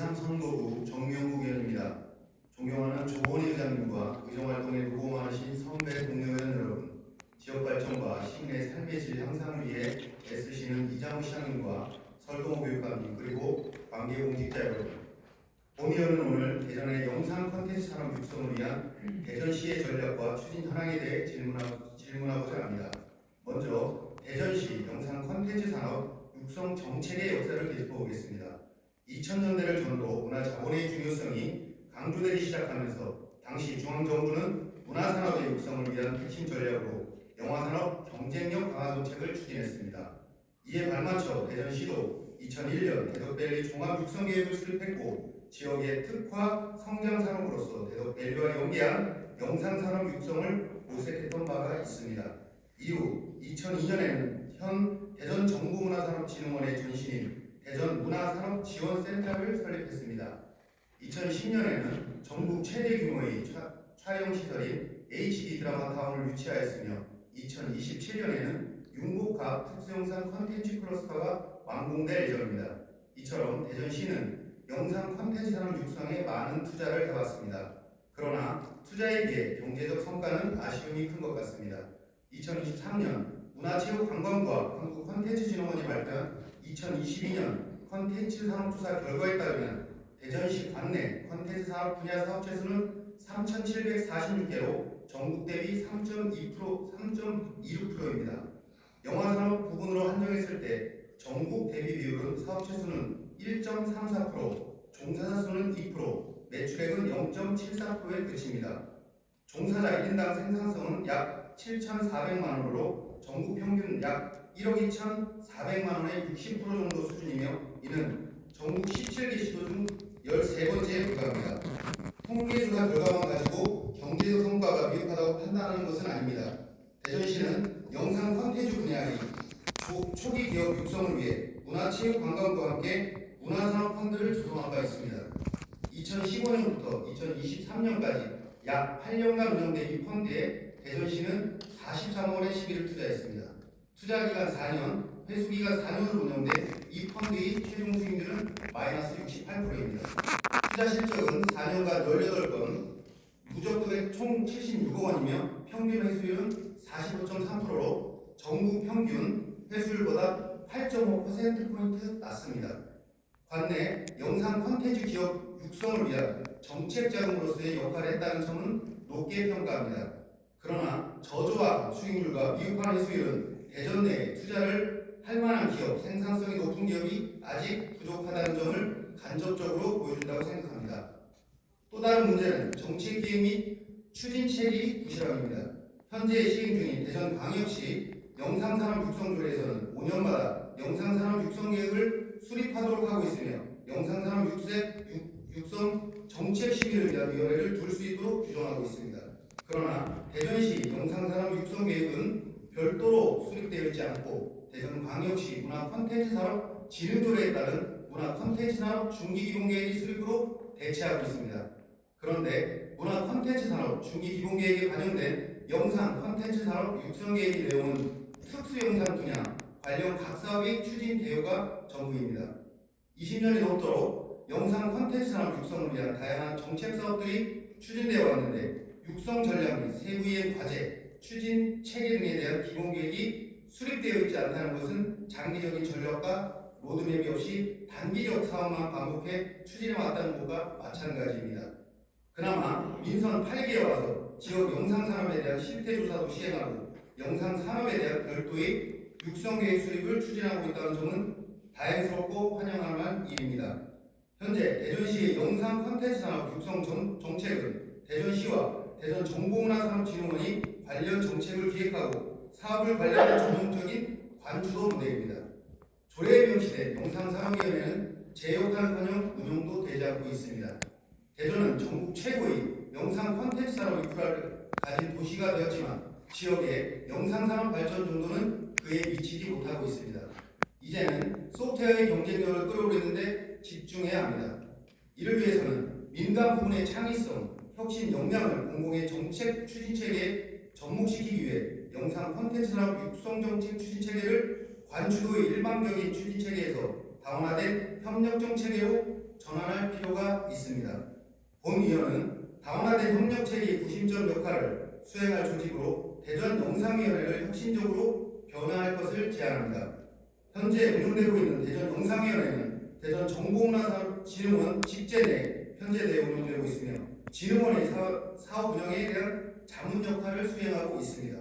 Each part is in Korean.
제3선거구 정명국 의원입니다. 존경하는 조원희 의장님과 의정활동에 노고 많으신 선배 동료의원 여러분, 지역발전과 시민의 삶의 질 향상을 위해 애쓰시는 이장우 시장님과 설동호 교육감님 그리고 관계공직자 여러분, 본 의원은 오늘 대전의 영상 콘텐츠 산업 육성을 위한 대전시의 전략과 추진 현황에 대해 질문하고자 합니다. 먼저 대전시 영상 콘텐츠 산업 육성 정책의 역사를 되짚어보겠습니다. 2000년대를 전후로 문화 자본의 중요성이 강조되기 시작하면서 당시 중앙정부는 문화산업의 육성을 위한 핵심 전략으로 영화산업 경쟁력 강화 정책을 추진했습니다. 이에 발맞춰 대전시도 2001년 대덕밸리 종합육성계획을 수립했고 지역의 특화 성장산업으로서 대덕밸리와 연계한 영상산업 육성을 모색했던 바가 있습니다. 이후 2002년에는 현 대전정보문화산업진흥원의 전신인 대전문화산업지원센터를 설립했습니다. 2010년에는 전국 최대 규모의 촬영시설인 HD 드라마타운을 유치하였으며 2027년에는 융복합 특수영상 콘텐츠 클러스터가 완공될 예정입니다. 이처럼 대전시는 영상 콘텐츠 산업 육성에 많은 투자를 해왔습니다. 그러나 투자에 비해 경제적 성과는 아쉬움이 큰 것 같습니다. 2023년 문화체육관광부와 한국콘텐츠진흥원이 발표한 2022년 콘텐츠 산업조사 결과에 따르면 대전시 관내 콘텐츠 산업 분야 사업체 수는 3,746개로 전국 대비 3.26%입니다. 영화산업 부분으로 한정했을 때 전국 대비 비율은 사업체 수는 1.34%, 종사자 수는 2%, 매출액은 0.74%에 그칩니다. 종사자 1인당 생산성은 약 7,400만 원으로 전국 평균 약 1억 2,400만 원의 60% 정도 수준이며 이는 전국 17개 시도 중 13번째에 불과합니다. 통계조사 결과만 가지고 경제적 성과가 미흡하다고 판단하는 것은 아닙니다. 대전시는 영상 콘텐츠 분야의 초기 기업 육성을 위해 문화체육관광부와 함께 문화산업펀드를 조성한 바 있습니다. 2015년부터 2023년까지 약 8년간 운영된 이 펀드에 대전시는 43억 원의 시기를 투자했습니다. 투자기간 4년, 회수기간 4년으로 운영된 이 펀드의 최종 수익률은 마이너스 68%입니다. 투자 실적은 4년간 18건, 누적 금액 총 76억 원이며 평균 회수율은 45.3%로 전국 평균 회수율보다 8.5%포인트 낮습니다. 관내 영상 콘텐츠 기업 육성을 위한 정책 자금으로서의 역할을 했다는 점은 높게 평가합니다. 그러나 저조한 수익률과 미흡한 회수율은 대전 내에 투자를 할 만한 기업, 생산성이 높은 기업이 아직 부족하다는 점을 간접적으로 보여준다고 생각합니다. 또 다른 문제는 정책 기획 및 추진책이 부실함입니다. 현재 시행 중인 대전광역시 영상산업 육성조례에서는 5년마다 영상산업 육성계획을 수립하도록 하고 있으며 영상산업 육성 정책 시기를 위한 위원회를 둘 수 있도록 규정하고 있습니다. 그러나 대전시 영상산업 육성계획은 별도로 수립되어 있지 않고 대전광역시 문화콘텐츠산업 진흥조례에 따른 문화콘텐츠산업 중기기본계획이 수립으로 대체하고 있습니다. 그런데 문화콘텐츠산업 중기기본계획에 반영된 영상 콘텐츠산업 육성계획의 내용은 특수영상 분야 관련 각 사업의 추진 개요가 전부입니다. 20년이 넘도록 영상 콘텐츠 산업 육성을 위한 다양한 정책 사업들이 추진되어 왔는데 육성 전략 및 세부이행 과제, 추진 체계 등에 대한 기본 계획이 수립되어 있지 않다는 것은 장기적인 전략과 로드맵이 없이 단기적 사업만 반복해 추진해 왔다는 것과 마찬가지입니다. 그나마 민선 8기에 와서 지역 영상 산업에 대한 실태 조사도 시행하고 영상 산업에 대한 별도의 육성 계획 수립을 추진하고 있다는 점은 다행스럽고 환영할 만한 일입니다. 현재 대전시의 영상 콘텐츠 산업 육성 정책은 대전시와 대전정보문화산업진흥원이 관련 정책을 기획하고 사업을 관리하는 전통적인 관주도 모델입니다. 조례에 명시된 영상산업위원회는 제역하는커녕 운영도 되지 않고 있습니다. 대전은 전국 최고의 영상 콘텐츠 산업 인프라를 가진 도시가 되었지만 지역의 영상산업 발전 정도는 그에 미치지 못하고 있습니다. 이제는 소프트웨어의 경쟁력을 끌어올리는데 집중해야 합니다. 이를 위해서는 민간 부문의 창의성, 혁신 역량을 공공의 정책 추진 체계에 접목시키기 위해 영상 콘텐츠 산업 육성 정책 추진 체계를 관주도의 일방적인 추진 체계에서 다원화된 협력적 체계로 전환할 필요가 있습니다. 본위원은 다원화된 협력체계의 구심점 역할을 수행할 조직으로 대전영상위원회를 혁신적으로 변화할 것을 제안합니다. 현재 운영되고 있는 대전영상위원회는 대전정보문화진흥원 직제 내 편제되어 운영되고 있으며 진흥원의 사업 운영에 대한 자문 역할을 수행하고 있습니다.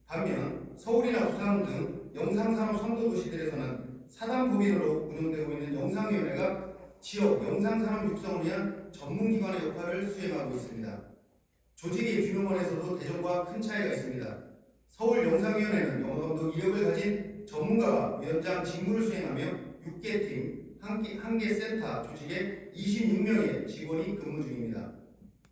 반면 서울이나 부산 등 영상산업 선도도시들에서는 사단법인으로 운영되고 있는 영상위원회가 지역 영상산업 육성을 위한 전문기관의 역할을 수행하고 있습니다. 조직의 규모면에서도 대전과 큰 차이가 있습니다. 서울영상위원회는 영업감독 이력을 가진 전문가가 위원장 직무를 수행하며 6개 팀, 1개 센터 조직에 26명의 직원이 근무 중입니다.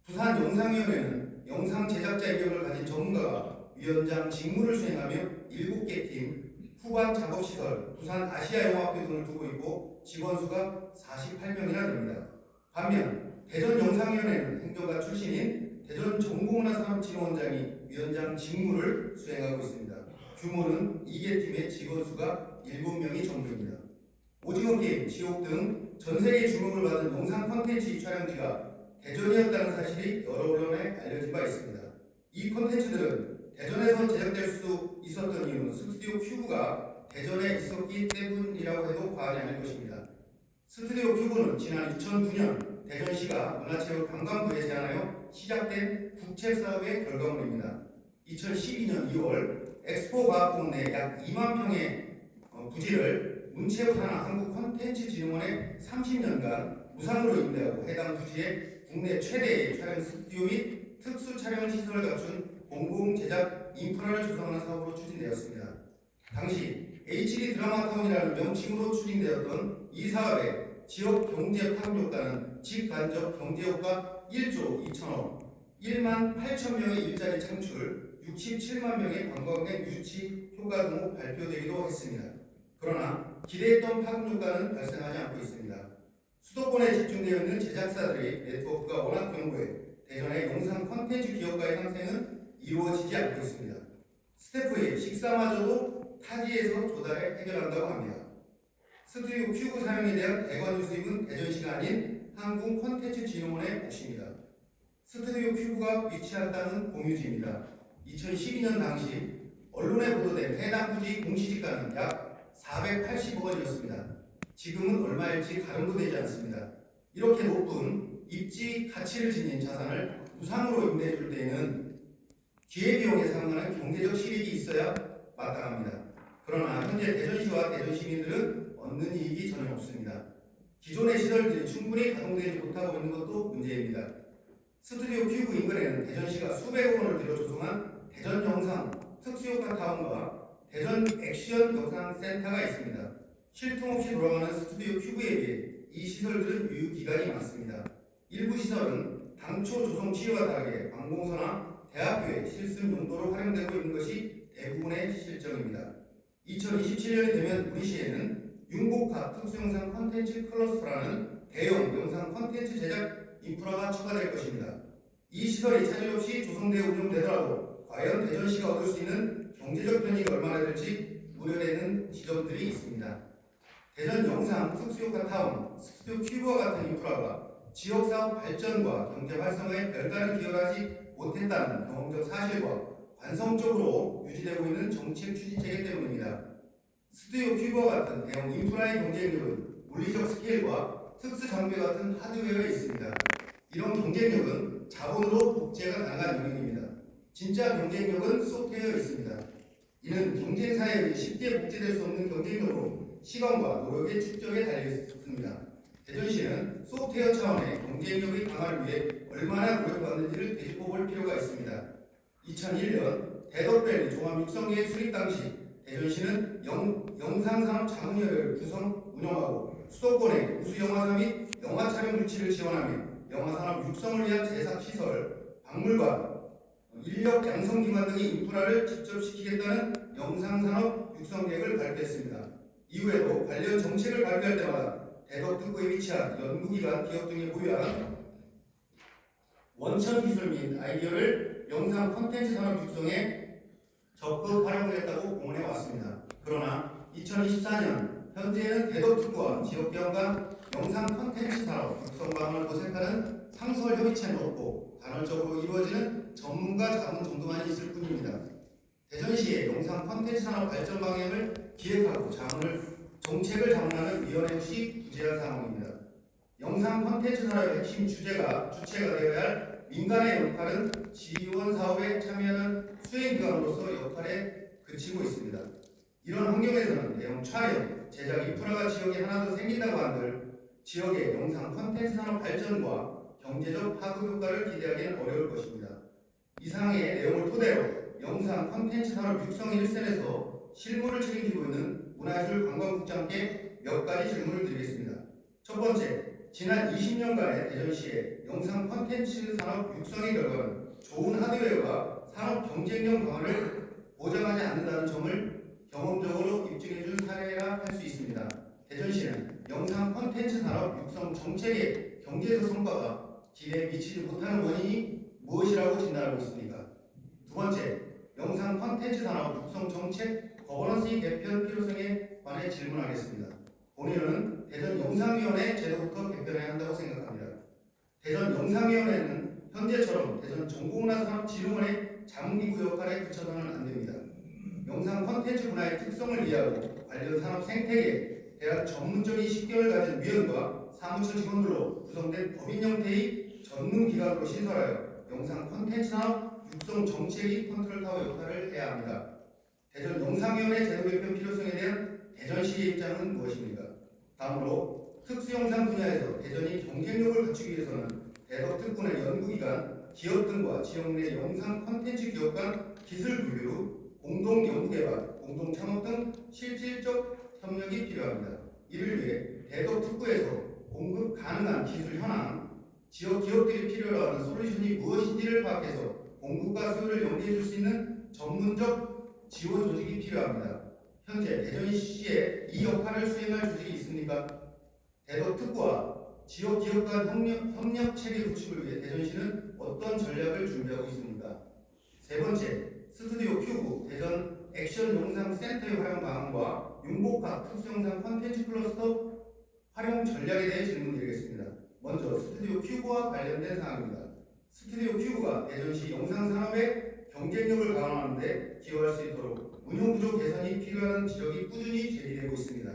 부산영상위원회는 영상 제작자 이력을 가진 전문가가 위원장 직무를 수행하며 7개 팀, 후반 작업시설, 부산 아시아영화학교 등을 두고 있고 직원 수가 48명이나 됩니다. 반면 대전영상위원회는 행정가 출신인 대전정보문화산업진흥원장이 위원장 직무를 수행하고 있습니다. 규모는 2개 팀의 직원 수가 7명이 전부입니다. 오징어게임, 지옥 등 전세계 주목을 받은 영상 콘텐츠 촬영지가 대전이었다는 사실이 여러 언론에 알려진 바 있습니다. 이 콘텐츠들은 대전에서 제작될 수 있었던 이유는 스튜디오 큐브가 대전에 있었기 때문이라고 해도 과언이 아닐 것입니다. 스튜디오 큐브는 지난 2009년 대전시가 문화체육관광부에 제안하여 시작된 국책사업의 결과물입니다. 2012년 2월 엑스포과학공원 내 약 2만 평의 부지를 문체부산하 한국콘텐츠진흥원에 30년간 무상으로 임대하고 해당 부지에 국내 최대의 촬영 스튜디오 및 특수 촬영 시설을 갖춘 공공 제작 인프라를 조성하는 사업으로 추진되었습니다. 당시 HD 드라마타운이라는 명칭으로 추진되었던 이 사업의 지역 경제 파급 효과는 직간접 경제 효과 1조 2천억, 1만 8천 명의 일자리 창출, 67만 명의 관광객 유치 효과 등 발표되기도 했습니다. 그러나 기대했던 파급 효과는 발생하지 않고 있습니다. 수도권에 집중되어 있는 제작사들의 네트워크가 워낙 견고해 대전의 영상 콘텐츠 기업가의 상생은 이루어지지 않고 있습니다. 스태프의 식사마저도 타지에서 조달해 해결한다고 합니다. 스튜디오 큐브 사용에 대한 대관유 수입은 대전시가 아닌 한국콘텐츠진흥원의 몫입니다. 스튜디오 큐브가 위치한다는 공유지입니다. 2012년 당시 언론에 보도된 해당 부지 공시지가는 약 480억 원이었습니다. 지금은 얼마일지 가름도 되지 않습니다. 이렇게 높은 입지 가치를 지닌 자산을 무상으로 임대해 줄 때에는 기회비용에 상응하는 경제적 실익이 있어야 마땅합니다. 그러나 현재 대전시와 대전시민들은 얻는 이익이 전혀 없습니다. 기존의 시설들이 충분히 가동되지 못하고 있는 것도 문제입니다. 스튜디오 큐브 인근에는 대전시가 수백억 원을 들여 조성한 대전영상 특수효과타운과 대전 액션 영상센터가 있습니다. 쉴 틈 없이 돌아가는 스튜디오 큐브에 비해 이 시설들은 유효기간이 많습니다. 일부 시설은 당초 조성 취지와 다르게 관공서나 대학교의 실습 용도로 활용되고 있는 것이 대부분의 실정입니다. 2027년이 되면 우리 시에는 융복합 특수영상 콘텐츠 클러스터라는 대형 영상 콘텐츠 제작 인프라가 추가될 것입니다. 이 시설이 차질 없이 조성되어 운영되더라도 과연 대전시가 얻을 수 있는 경제적 편익이 얼마나 될지 우려되는 지점들이 있습니다. 대전 영상 특수효과 타운, 스튜디오 큐브와 같은 인프라가 지역사업 발전과 경제 활성화에 별다른 기여를 하지 못했다는 경험적 사실과 관성적으로 유지되고 있는 정책 추진체계 때문입니다. 스튜디오 큐브와 같은 대형 인프라의 경쟁력은 물리적 스케일과 특수 장비 같은 하드웨어에 있습니다. 이런 경쟁력은 자본으로 복제가 가능한 영역입니다. 진짜 경쟁력은 소프트웨어에 있습니다. 이는 경쟁사에 쉽게 복제될 수 없는 경쟁력으로 시간과 노력의 축적에 달려있습니다. 대전시는 소프트웨어 차원의 경쟁력의 강화를 위해 얼마나 노력받는지를 되짚어볼 필요가 있습니다. 2001년 대덕밸리 종합육성계획 수립 당시 대전시는 영상산업자문위원회를 구성 운영하고 수도권의 우수영화사 및 영화촬영 유치를 지원하며 영화산업 육성을 위한 제작시설, 박물관, 인력 양성기관 등의 인프라를 집접시키겠다는 영상산업 육성계획을 발표했습니다. 이후에도 관련 정책을 발표할 때마다 대덕특구에 위치한 연구기관 기업 등이 보유한 원천 기술 및 아이디어를 영상 콘텐츠 산업 육성에 적극 활용을 했다고 공언해 왔습니다. 그러나 2024년 현재는 대덕특구와 지역기업 간 영상 콘텐츠 산업 육성 방안을 모색하는 상설협의체는 없고 간헐적으로 이루어지는 전문가 자문 정도만 있을 뿐입니다. 대전시의 영상 콘텐츠 산업 발전 방향을 기획하고 정책을 자문하는 위원회 없이 부재한 상황입니다. 영상 콘텐츠 산업의 핵심 주체가 되어야 할 민간의 역할은 지원 사업에 참여하는 수행기관으로서 역할에 그치고 있습니다. 이런 환경에서는 대형 촬영, 제작 인프라가 지역에 하나 더 생긴다고 한들 지역의 영상 콘텐츠 산업 발전과 경제적 파급 효과를 기대하기는 어려울 것입니다. 이상의 내용을 토대로 영상 콘텐츠 산업 육성 1선에서 실무를 책임지고 있는 문화예술관광국장께 몇 가지 질문을 드리겠습니다. 첫 번째, 지난 20년간의 대전시의 영상 콘텐츠 산업 육성의 결과는 좋은 하드웨어가 산업 경쟁력 강화를 보장하지 않는다는 점을 경험적으로 입증해준 사례라 할 수 있습니다. 대전시는 영상 콘텐츠 산업 육성 정책의 경제적 성과가 기대에 미치지 못하는 원인이 무엇이라고 진단하고 있습니까? 두 번째, 영상 콘텐츠 산업 육성 정책 거버넌스 개편 필요성에 관해 질문하겠습니다. 본의원은 대전 영상위원회 제도부터 개편해야 한다고 생각합니다. 대전 영상위원회는 현재처럼 대전 전공문화산업진흥원의 자문기구 역할에 그쳐서는 안 됩니다. 영상 콘텐츠 문화의 특성을 이해하고 관련 산업 생태계에 대한 전문적인 식견을 가진 위원과 사무처 직원들로 구성된 법인 형태의 전문기관으로 신설하여 영상 콘텐츠 산업 육성 정책의 컨트롤타워 역할을 해야 합니다. 대전 영상위원회 제도 개편 필요성에 대한 대전시의 입장은 무엇입니까? 다음으로 특수영상 분야에서 대전이 경쟁력을 갖추기 위해서는 대덕특구의 연구기관, 기업 등과 지역 내 영상 콘텐츠 기업 간 기술 교류, 공동 연구개발, 공동 창업 등 실질적 협력이 필요합니다. 이를 위해 대덕특구에서 공급 가능한 기술 현황, 지역 기업들이 필요로 하는 솔루션이 무엇인지를 파악해서 공급과 수요를 연계해 줄 수 있는 전문적 지원 조직이 필요합니다. 현재 대전시에 이 역할을 수행할 조직이 있습니까? 대덕특구와 지역 기업 간 협력 체계 구축을 위해 대전시는 어떤 전략을 준비하고 있습니까? 세 번째, 스튜디오 큐브 대전 액션 영상 센터의 활용 방안과 융복합 특수영상 콘텐츠 클러스터 활용 전략에 대해 질문드리겠습니다. 먼저 스튜디오 큐브와 관련된 사항입니다. 스튜디오 큐브가 대전시 영상 산업의 경쟁력을 강화하는 데 기여할 수 있도록 운영 구조 개선이 필요한 지적이 꾸준히 제기되고 있습니다.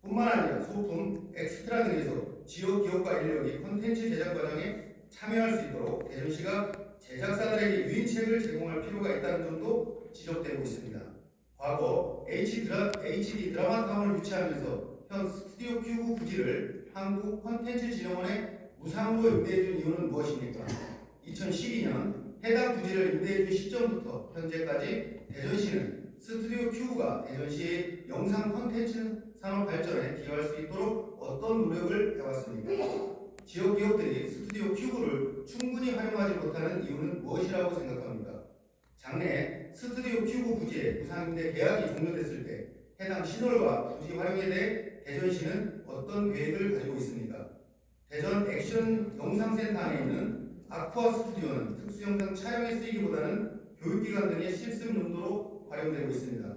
뿐만 아니라 소품, 엑스트라 등에서 지역 기업과 인력이 콘텐츠 제작 과정에 참여할 수 있도록 대전시가 제작사들에게 유인책을 제공할 필요가 있다는 점도 지적되고 있습니다. 과거 HD 드라마타운을 유치하면서 현 스튜디오 큐브 부지를 한국 콘텐츠 진흥원에 무상으로 임대해준 이유는 무엇입니까? 2012년 해당 부지를 임대해준 시점부터 현재까지 대전시는 스튜디오 큐브가 대전시의 영상 콘텐츠 산업 발전에 기여할 수 있도록 어떤 노력을 해왔습니까? 지역 기업들이 스튜디오 큐브를 충분히 활용하지 못하는 이유는 무엇이라고 생각합니까? 장래에 스튜디오 큐브 부지의 무상임대 계약이 종료됐을 때 해당 시설과 부지 활용에 대해 대전시는 어떤 계획을 가지고 있습니까? 대전 액션 영상센터 안에 있는 아쿠아 스튜디오는 특수영상 촬영에 쓰이기보다는 교육기관 등의 실습 용도로 활용되고 있습니다.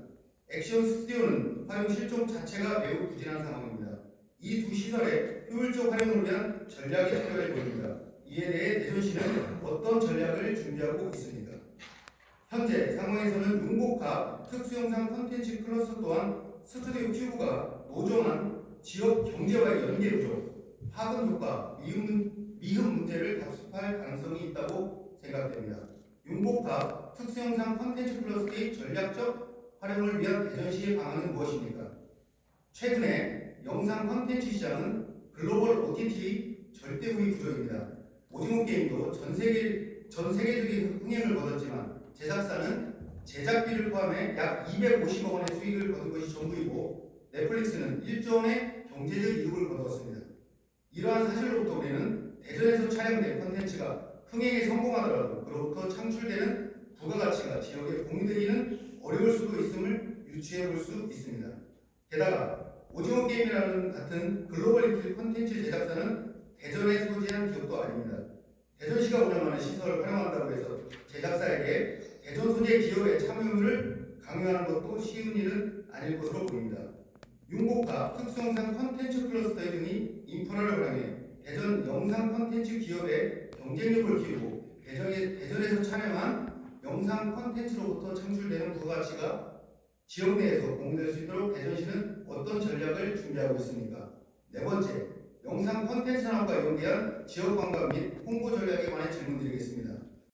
액션 스튜디오는 활용 실종 자체가 매우 부진한 상황입니다. 이 두 시설의 효율적 활용을 위한 전략이 필요해 보입니다. 이에 대해 대전시는 어떤 전략을 준비하고 있습니까? 현재 상황에서는 융복합 특수영상 콘텐츠 클러스터 또한 스튜디오 큐브가 노정한 지역 경제와의 연계 구조, 파급 효과, 미흡 문제를 답습할 가능성이 있다고 생각됩니다. 융복합 특수영상 콘텐츠 클러스터의 전략적 활용을 위한 대전시의 방안은 무엇입니까? 최근에 영상 콘텐츠 시장은 글로벌 OTT 절대우위 구조입니다. 오징어 게임도 전 세계적인 흥행을 거뒀지만 제작사는 제작비를 포함해 약 250억 원의 수익을 거둔 것이 전부이고 넷플릭스는 1조 원의 경제적 이득을 거두었습니다. 이러한 사실로부터 우리는 대전에서 촬영된 콘텐츠가 흥행에 성공하더라도 그로부터 창출되는 부가가치가 지역에 공유되기는 어려울 수도 있음을 유추해 볼 수 있습니다. 게다가 오징어 게임이라는 같은 글로벌 인기 콘텐츠 제작사는 대전에 소재한 기업도 아닙니다. 대전시가 운영하는 시설을 활용한다고 해서 제작사에게 대전 소재 기업의 참여율을 강요하는 것도 쉬운 일은 아닐 것으로 보입니다. 융복합, 특수영상 콘텐츠 클러스터 등이 인프라를 활용해 대전 영상 콘텐츠 기업의 경쟁력을 키우고 대전에서 촬영한 영상 콘텐츠로부터 창출되는 부가가치가 지역 내에서 공유될 수 있도록 대전시는 어떤 전략을 준비하고 있습니까? 네 번째, 영상 콘텐츠 산업과 연계한 지역 관광 및 홍보 전략에 관해 질문드리겠습니다.